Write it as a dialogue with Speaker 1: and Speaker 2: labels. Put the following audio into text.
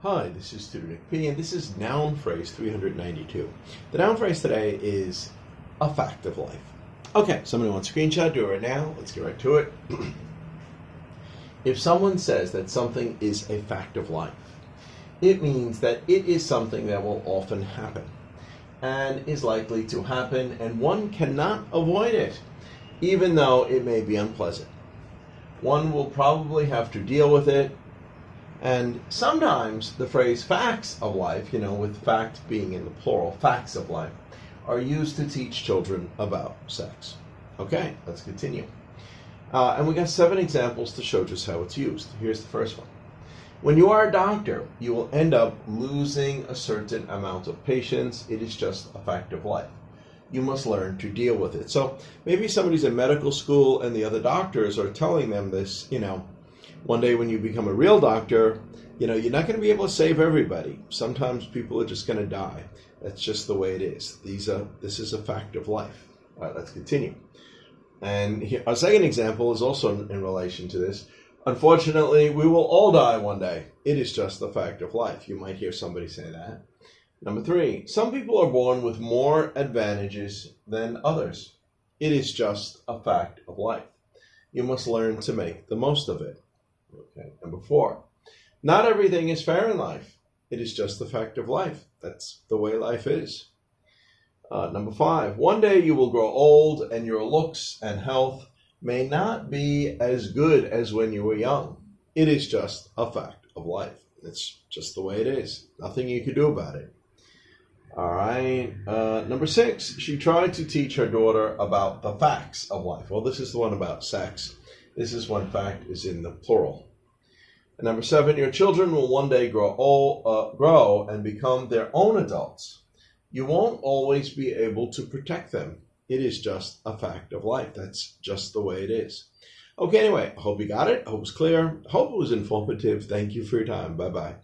Speaker 1: Hi, this is Tutor Nick P, and this is noun phrase 392. The noun phrase today is a fact of life. Okay, somebody wants a screenshot, do it right now. Let's get right to it. If someone says that something is a fact of life, it means that it is something that will often happen and is likely to happen, and one cannot avoid it, even though it may be unpleasant. One will probably have to deal with it. And sometimes the phrase facts of life, with fact being in the plural, facts of life, are used to teach children about sex. Okay, let's continue. And we got 7 examples to show just how it's used. Here's the first one. When you are a doctor, you will end up losing a certain amount of patients. It is just a fact of life. You must learn to deal with it. So maybe somebody's in medical school and the other doctors are telling them this, one day when you become a real doctor, you're not going to be able to save everybody. Sometimes people are just going to die. That's just the way it is. This is a fact of life. All right, let's continue. And here, our second example is also in relation to this. Unfortunately, we will all die one day. It is just the fact of life. You might hear somebody say that. Number 3, some people are born with more advantages than others. It is just a fact of life. You must learn to make the most of it. Okay. Number 4, not everything is fair in life. It is just the fact of life. That's the way life is. Number 5, one day you will grow old and your looks and health may not be as good as when you were young. It is just a fact of life. It's just the way it is. Nothing you can do about it. All right. Number 6, she tried to teach her daughter about the facts of life. Well, this is the one about sex. This is when fact is in the plural. And number 7, your children will one day grow and become their own adults. You won't always be able to protect them. It is just a fact of life. That's just the way it is. Okay, anyway, I hope you got it. I hope it was clear. I hope it was informative. Thank you for your time. Bye-bye.